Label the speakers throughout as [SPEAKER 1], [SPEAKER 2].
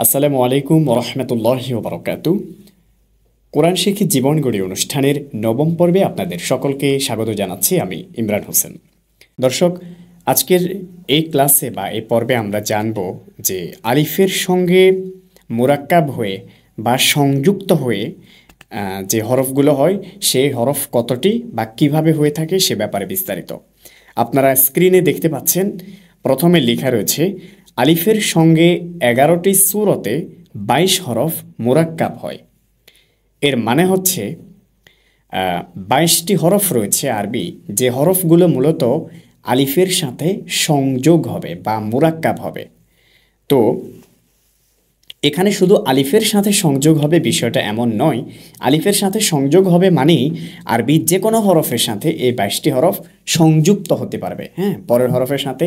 [SPEAKER 1] আসসালামু আলাইকুম ওরহমতুল্লাহি ওবারাকাতু। কোরআন শিখি জীবন গড়ি অনুষ্ঠানের নবম পর্বে আপনাদের সকলকে স্বাগত জানাচ্ছি। আমি ইমরান হোসেন। দর্শক, আজকের এই ক্লাসে বা এই পর্বে আমরা জানব যে আলিফের সঙ্গে মুরাক্কাব হয়ে বা সংযুক্ত হয়ে যে হরফগুলো হয় সেই হরফ কতটি বা কিভাবে হয়ে থাকে সে ব্যাপারে বিস্তারিত। আপনারা স্ক্রিনে দেখতে পাচ্ছেন, প্রথমে লেখা রয়েছে আলিফের সঙ্গে 11টি সূরতে 22 হরফ মুরাক্কাব হয়। এর মানে হচ্ছে 22টি হরফ রয়েছে আরবি, যে হরফগুলো মূলত আলিফের সাথে সংযোগ হবে বা মুরাক্কাব হবে। তো এখানে শুধু আলিফের সাথে সংযোগ হবে বিষয়টা এমন নয়। আলিফের সাথে সংযোগ হবে মানেই আরবি যে কোনো হরফের সাথে এই 22টি হরফ সংযুক্ত হতে পারবে। হ্যাঁ, পরের হরফের সাথে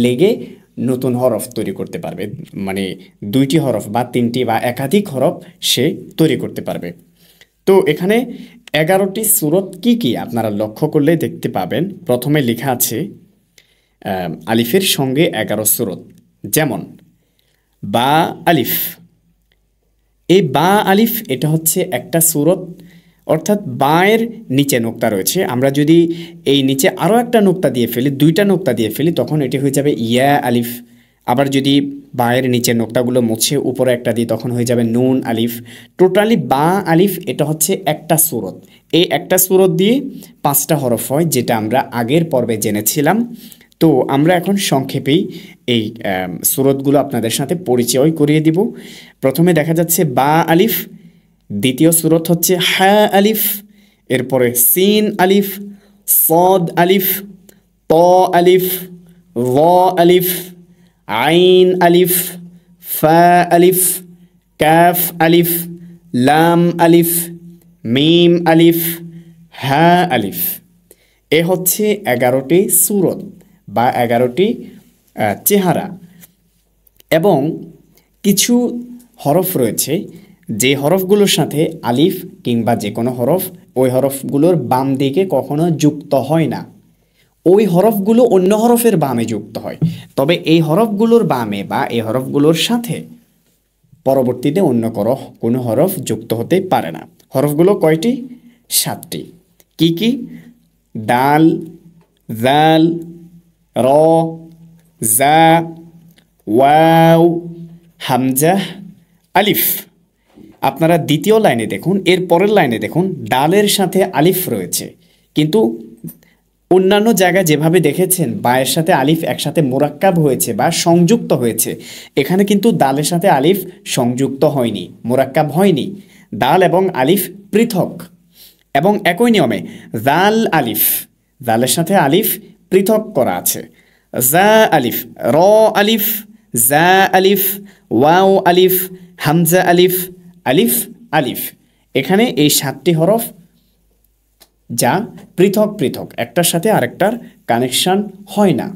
[SPEAKER 1] লেগে নতুন হরফ তৈরি করতে পারবে, মানে 2টি হরফ বা 3টি বা একাধিক হরফ সে তৈরি করতে পারবে। তো এখানে 11টি সূরত কি কি আপনারা লক্ষ্য করলে দেখতে পাবেন। প্রথমে লেখা আছে আলিফের সঙ্গে 11 সূরত, যেমন বা আলিফ। এই বা আলিফ এটা হচ্ছে একটা সূরত, অর্থাৎ বায়ের নিচে নোক্তা রয়েছে। আমরা যদি এই নিচে আরও একটা নোক্তা দিয়ে ফেলি, 2টা নোক্তা দিয়ে ফেলি, তখন এটি হয়ে যাবে ইয়া আলিফ। আবার যদি বায়ের নিচে নোক্তাগুলো মুছে উপরে একটা দিই তখন হয়ে যাবে নুন আলিফ। টোটালি বা আলিফ এটা হচ্ছে একটা সূরত। এই একটা সূরত দিয়ে 5টা হরফ হয়, যেটা আমরা আগের পর্বে জেনেছিলাম। তো আমরা এখন সংক্ষেপেই এই সূরতগুলো আপনাদের সাথে পরিচয় করিয়ে দিব। প্রথমে দেখা যাচ্ছে বা আলিফ, দ্বিতীয় সূরত হচ্ছে হা আলিফ, এরপরে সিন আলিফ, সদ আলিফ, ত আলিফ, র আলিফ, আইন আলিফ, ফা আলিফ, কাফ আলিফ, লাম আলিফ, মিম আলিফ, হা আলিফ। এ হচ্ছে 11টি সূরত বা 11টি চেহারা। এবং কিছু হরফ রয়েছে যে হরফগুলোর সাথে আলিফ কিংবা যে কোনো হরফ ওই হরফগুলোর বাম দিকে কখনো যুক্ত হয় না, ওই হরফগুলো অন্য হরফের বামে যুক্ত হয়। তবে এই হরফগুলোর বামে বা এই হরফগুলোর সাথে পরবর্তীতে অন্য কোনো হরফ যুক্ত হতে পারে না। হরফগুলো কয়টি? 7টি। কি কি? দাল, জাল, র, জা, ওয়াও, হামজাহ, আলিফ। আপনারা দ্বিতীয় লাইনে দেখুন, এর পরের লাইনে দেখুন, ডালের সাথে আলিফ রয়েছে, কিন্তু অন্যান্য জায়গায় যেভাবে দেখেছেন বায়ের সাথে আলিফ একসাথে মোরাক্কাব হয়েছে বা সংযুক্ত হয়েছে, এখানে কিন্তু দালের সাথে আলিফ সংযুক্ত হয়নি, মোরাক্কাব হয়নি। দাল এবং আলিফ পৃথক। এবং একই নিয়মে জাল আলিফ, জালের সাথে আলিফ পৃথক করা আছে। জা আলিফ, র আলিফ, জা আলিফ, ওয়াও আলিফ, হামজা আলিফ, আলিফ আলিফ। এখানে এই 7টি হরফ যা পৃথক পৃথক, একটার সাথে আরেকটার কানেকশন হয় না।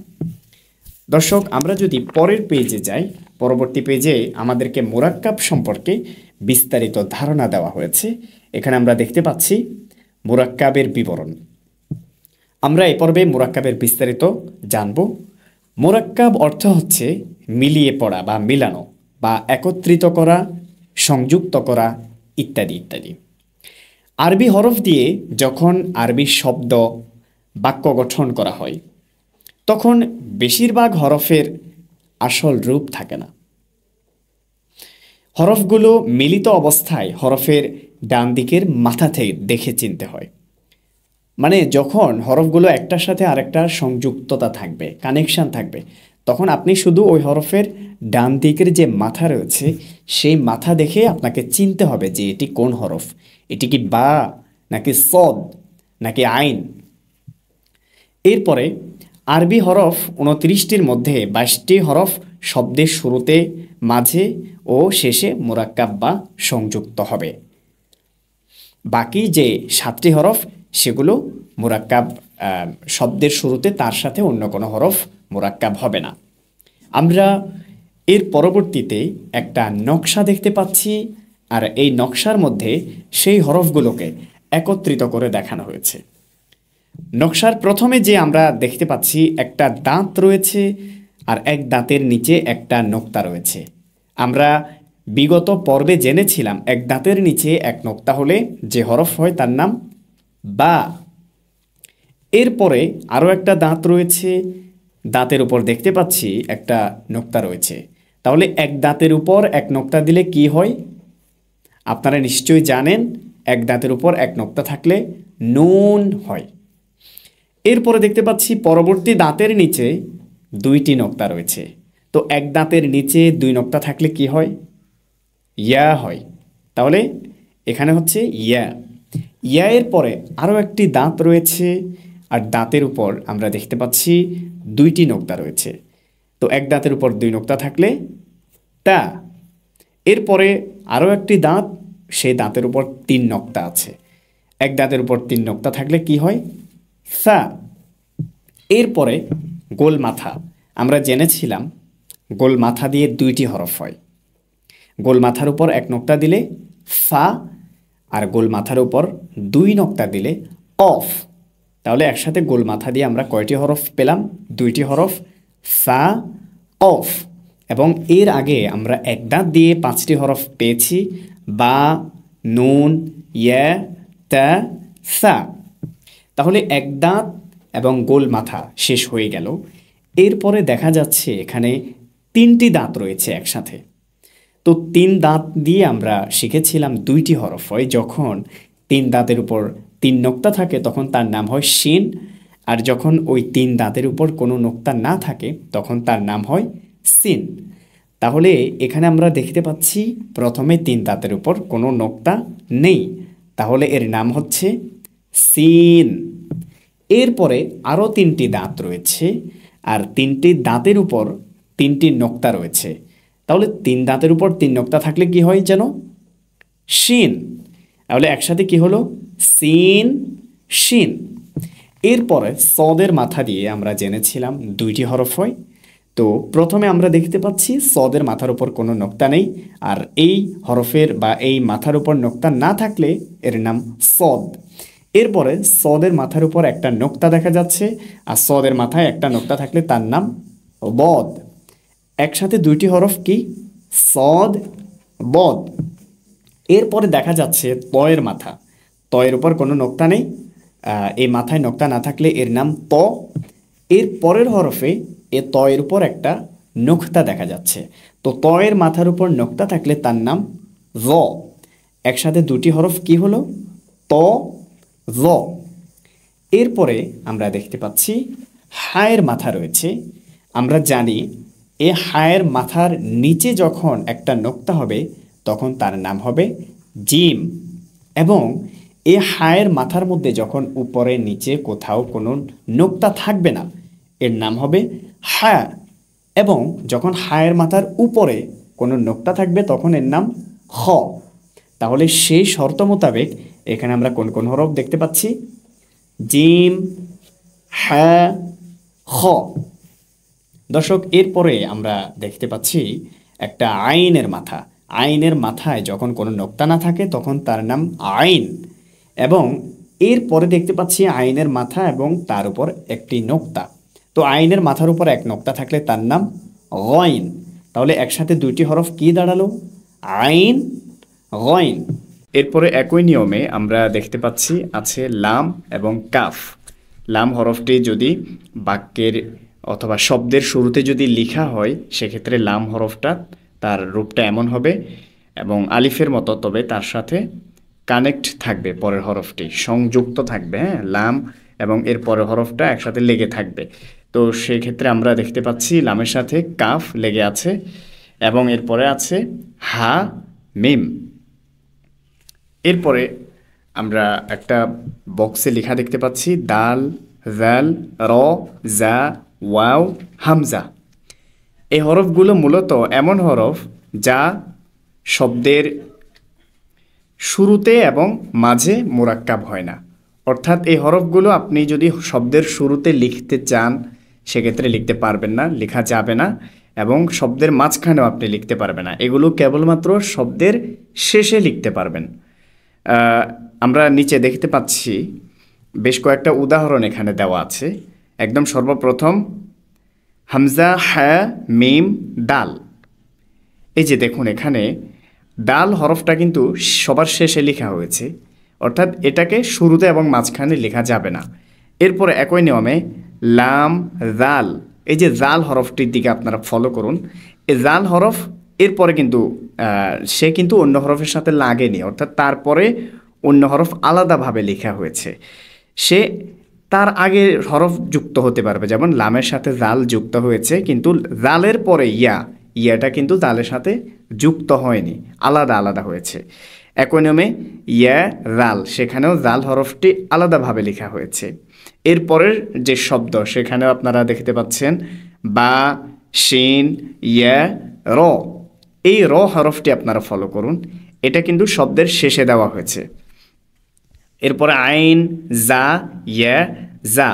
[SPEAKER 1] দর্শক, আমরা যদি পরের পেজে যাই, পরবর্তী পেজে আমাদেরকে মুরাক্কাব সম্পর্কে বিস্তারিত ধারণা দেওয়া হয়েছে। এখানে আমরা দেখতে পাচ্ছি মুরাক্কাবের বিবরণ। আমরা এ পর্বে মুরাক্কাবের বিস্তারিত জানব। মুরাক্কাব অর্থ হচ্ছে মিলিয়ে পড়া বা মিলানো বা একত্রিত করা, সংযুক্ত করা ইত্যাদি ইত্যাদি। আরবি হরফ দিয়ে যখন আরবি শব্দ বাক্য গঠন করা হয় তখন বেশিরভাগ হরফের আসল রূপ থাকে না। হরফগুলো মিলিত অবস্থায় হরফের ডান দিকের মাথা থেকে দেখে চিনতে হয়। মানে যখন হরফগুলো একটার সাথে আরেকটার সংযুক্ততা থাকবে, কানেকশন থাকবে, তখন আপনি শুধু ওই হরফের ডান দিকের যে মাথা রয়েছে সেই মাথা দেখে আপনাকে চিনতে হবে যে এটি কোন হরফ, এটি কি বা নাকি সদ নাকি আইন। এরপরে আরবি হরফ 29টির মধ্যে 22টি হরফ শব্দের শুরুতে, মাঝে ও শেষে মুরাক্কাব বা সংযুক্ত হবে। বাকি যে 7টি হরফ সেগুলো মুরাক্কাব, শব্দের শুরুতে তার সাথে অন্য কোনো হরফ মুরাক্কাব হবে না। আমরা এর পরবর্তীতে একটা নকশা দেখতে পাচ্ছি, আর এই নকশার মধ্যে সেই হরফগুলোকে একত্রিত করে দেখানো হয়েছে। নকশার প্রথমে যে আমরা দেখতে পাচ্ছি একটা দাঁত রয়েছে আর এক দাঁতের নিচে একটা নোক্তা রয়েছে। আমরা বিগত পর্বে জেনেছিলাম এক দাঁতের নিচে এক নোক্তা হলে যে হরফ হয় তার নাম বা। এরপরে আরও একটা দাঁত রয়েছে, দাঁতের উপর দেখতে পাচ্ছি একটা নোক্তা রয়েছে, তাহলে এক দাঁতের উপর এক নোক্তা দিলে কি হয়? আপনারা নিশ্চয়ই জানেন, এক দাঁতের উপর এক নোক্তা থাকলে নুন হয়। এরপরে দেখতে পাচ্ছি পরবর্তী দাঁতের নিচে দুইটি নোক্তা রয়েছে, তো এক দাঁতের নিচে দুই নোক্তা থাকলে কি হয়? ইয়া হয়। তাহলে এখানে হচ্ছে ইয়া। ইয়া এর পরে আরও একটি দাঁত রয়েছে, আর দাঁতের উপর আমরা দেখতে পাচ্ছি দুইটি নোক্তা রয়েছে, তো এক দাঁতের উপর দুই নোক্তা থাকলে তা। এরপরে আরও একটি দাঁত, সেই দাঁতের উপর তিন নোক্তা আছে, এক দাঁতের উপর তিন নোক্তা থাকলে কি হয়? সা। এরপরে গোল মাথা, আমরা জেনেছিলাম গোল মাথা দিয়ে দুইটি হরফ হয়, গোল মাথার উপর এক নোক্তা দিলে ফা, আর গোল মাথার উপর দুই নোক্তা দিলে কফ। তাহলে একসাথে গোল মাথা দিয়ে আমরা কয়টি হরফ পেলাম? দুইটি হরফ, ফা, কফ। এবং এর আগে আমরা এক দাঁত দিয়ে পাঁচটি হরফ পেয়েছি, বা, নুন, ইয়া, তা, সা। তাহলে এক দাঁত এবং গোল মাথা শেষ হয়ে গেল। এরপরে দেখা যাচ্ছে এখানে তিনটি দাঁত রয়েছে একসাথে, তো তিন দাঁত দিয়ে আমরা শিখেছিলাম দুইটি হরফ হয়, যখন তিন দাঁতের উপর তিন নোক্তা থাকে তখন তার নাম হয় শিন, আর যখন ওই তিন দাঁতের উপর কোনো নোক্তা না থাকে তখন তার নাম হয় সিন। তাহলে এখানে আমরা দেখতে পাচ্ছি প্রথমে তিন দাঁতের উপর কোনো নোক্তা নেই, তাহলে এর নাম হচ্ছে সিন। এরপরে আরও তিনটি দাঁত রয়েছে, আর তিনটি দাঁতের উপর তিনটি নোক্তা রয়েছে, তাহলে তিন দাঁতের উপর তিন নোক্তা থাকলে কি হয় যেন? শিন। তাহলে একসাথে কি হলো? সিন, শিন। এরপরে সদের মাথা দিয়ে আমরা জেনেছিলাম দুইটি হরফ হয়, তো প্রথমে আমরা দেখতে পাচ্ছি সদের মাথার উপর কোনো নোক্তা নেই, আর এই হরফের বা এই মাথার উপর নোক্তা না থাকলে এর নাম সদ। এরপরে সদের মাথার উপর একটা নোক্তা দেখা যাচ্ছে, আর সদের মাথায় একটা নোক্তা থাকলে তার নাম বদ। একসাথে দুইটি হরফ কি? সদ, বদ। এরপরে দেখা যাচ্ছে তয়ের মাথা, তয়ের উপর কোনো নোক্তা নেই, এই মাথায় নোক্তা না থাকলে এর নাম ত। এর পরের হরফে এ তয়ের উপর একটা নোক্তা দেখা যাচ্ছে, তো তয়ের মাথার উপর নোক্তা থাকলে তার নাম র। একসাথে দুটি হরফ কি হলো? ত, র। এরপরে আমরা দেখতে পাচ্ছি হায়ের মাথা রয়েছে। আমরা জানি এ হায়ের মাথার নিচে যখন একটা নোক্তা হবে তখন তার নাম হবে জিম, এবং এ হায়ের মাথার মধ্যে যখন উপরে নিচে কোথাও কোনো নোক্তা থাকবে না এর নাম হবে হা, এবং যখন হায়ের মাথার উপরে কোনো নোক্তা থাকবে তখন এর নাম খ। তাহলে সেই শর্ত মোতাবেক এখানে আমরা কোন কোন হরফ দেখতে পাচ্ছি? জিম, হা, খ। দর্শক, এরপরে আমরা দেখতে পাচ্ছি একটা আইনের মাথা। আইনের মাথায় যখন কোনো নোক্তা না থাকে তখন তার নাম আইন, এবং এরপরে দেখতে পাচ্ছি আইনের মাথা এবং তার উপর একটি নোক্তা, তো আইনের মাথার উপর এক নোক্তা থাকলে তার নাম গইন। তাহলে একসাথে দুইটি হরফ কি দাঁড়ালো? আইন, গইন। এরপরে একই নিয়মে আমরা দেখতে পাচ্ছি আছে লাম এবং কাফ। লাম হরফটি যদি বাক্যের অথবা শব্দের শুরুতে যদি লেখা হয় সেক্ষেত্রে লাম হরফটা তার রূপটা এমন হবে এবং আলিফের মতো, তবে তার সাথে কানেক্ট থাকবে, পরের হরফটি সংযুক্ত থাকবে। হ্যাঁ, লাম এবং এর পরের হরফটা একসাথে লেগে থাকবে, তো সেই ক্ষেত্রে আমরা দেখতে পাচ্ছি লামের সাথে কাফ লেগে আছে এবং এরপরে আছে হা, মিম। এরপরে আমরা একটা বক্সে লেখা দেখতে পাচ্ছি দাল, জাল, র, জা, ওয়াও, হামজা। এই হরফগুলো মূলত এমন হরফ যা শব্দের শুরুতে এবং মাঝে মোরাক্কাব হয় না, অর্থাৎ এই হরফগুলো আপনি যদি শব্দের শুরুতে লিখতে চান সেক্ষেত্রে লিখতে পারবেন না, লেখা যাবে না, এবং শব্দের মাঝখানেও আপনি লিখতে পারবেন না। এগুলো কেবলমাত্র শব্দের শেষে লিখতে পারবেন। আমরা নিচে দেখতে পাচ্ছি বেশ কয়েকটা উদাহরণ এখানে দেওয়া আছে। একদম সর্বপ্রথম হামজা, হা, মিম, দাল। এই যে দেখুন এখানে দাল হরফটা কিন্তু সবার শেষে লেখা হয়েছে, অর্থাৎ এটাকে শুরুতে এবং মাঝখানে লেখা যাবে না। এরপরে একই নিয়মে লাম, জাল, এই যে জাল হরফটির দিকে আপনারা ফলো করুন। এই জাল হরফ এরপরে কিন্তু সে কিন্তু অন্য হরফের সাথে লাগেনি, অর্থাৎ তারপরে অন্য হরফ আলাদাভাবে লেখা হয়েছে। সে তার আগে হরফ যুক্ত হতে পারবে, যেমন লামের সাথে জাল যুক্ত হয়েছে, কিন্তু জালের পরে ইয়াটা কিন্তু জালের সাথে যুক্ত হয়নি, আলাদা আলাদা হয়েছে। একই নিয়মে ইয়া জাল, সেখানেও জাল হরফটি আলাদাভাবে লেখা হয়েছে। এরপরের যে শব্দ সেখানেও আপনারা দেখতে পাচ্ছেন বা, শিন, ইয়া, র, এই র হরফটি আপনারা ফলো করুন। এটা কিন্তু শব্দের শেষে দেওয়া হয়েছে। এরপরে আইন, জা, ইয়া, জা।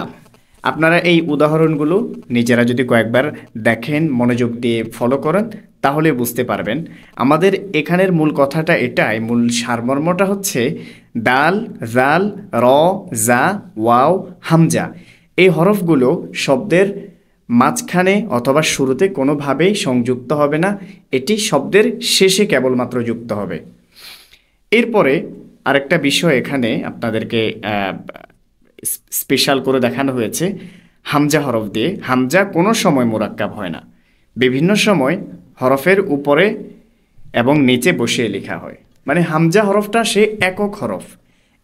[SPEAKER 1] আপনারা এই উদাহরণগুলো নিজেরা যদি কয়েকবার দেখেন, মনোযোগ দিয়ে ফলো করেন, তাহলে বুঝতে পারবেন। আমাদের এখানের মূল কথাটা এটাই, মূল সারমর্মটা হচ্ছে দাল, জাল, র, জা, ওয়াও, হামজা, এই হরফগুলো শব্দের মাঝখানে অথবা শুরুতে কোনোভাবেই সংযুক্ত হবে না, এটি শব্দের শেষে কেবলমাত্র যুক্ত হবে। এরপরে আরেকটা বিষয় এখানে আপনাদেরকে স্পেশাল করে দেখানো হয়েছে হামজা হরফ দিয়ে। হামজা কোনো সময় মোরাক্কাব হয় না, বিভিন্ন সময় হরফের উপরে এবং নিচে বসিয়ে লেখা হয়। মানে হামজা হরফটা সে একক হরফ,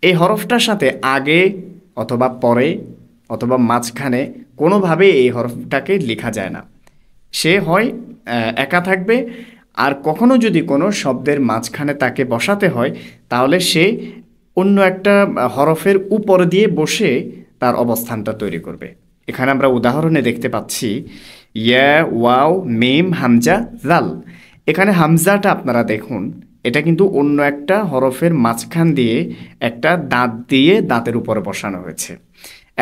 [SPEAKER 1] এই হরফটার সাথে আগে অথবা পরে অথবা মাঝখানে কোনোভাবেই এই হরফটাকে লেখা যায় না। সে হয় একা থাকবে, আর কখনো যদি কোনো শব্দের মাঝখানে তাকে বসাতে হয় তাহলে সে অন্য একটা হরফের উপর দিয়ে বসে তার অবস্থানটা তৈরি করবে। এখানে আমরা উদাহরণে দেখতে পাচ্ছি ইয়া, ওয়াও, মিম, হামজা, জাল। এখানে হামজাটা আপনারা দেখুন, এটা কিন্তু অন্য একটা হরফের মাঝখান দিয়ে একটা দাঁত দিয়ে দাঁতের উপরে বসানো হয়েছে।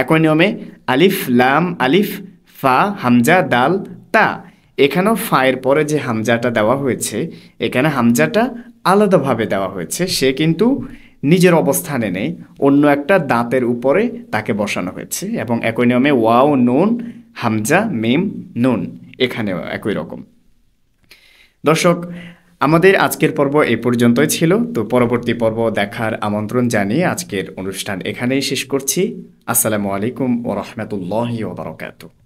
[SPEAKER 1] একই নিয়মে আলিফ, লাম, আলিফ, ফা, হামজা, দাল, তা, এখানেও ফায়ের পরে যে হামজাটা দেওয়া হয়েছে, এখানে হামজাটা আলাদাভাবে দেওয়া হয়েছে। সে কিন্তু নিজের অবস্থানে নেই, অন্য একটা দাঁতের উপরে তাকে বসানো হয়েছে। এবং একই নিয়মে ওয়াও, নুন, হামজা, মিম, নুন, এখানেও একই রকম। দর্শক, আমাদের আজকের পর্ব এই পর্যন্তই ছিল। তো পরবর্তী পর্ব দেখার আমন্ত্রণ জানিয়ে আজকের অনুষ্ঠান এখানেই শেষ করছি। আসসালামু আলাইকুম ওয়া রাহমাতুল্লাহি ওয়া বারাকাতুহু।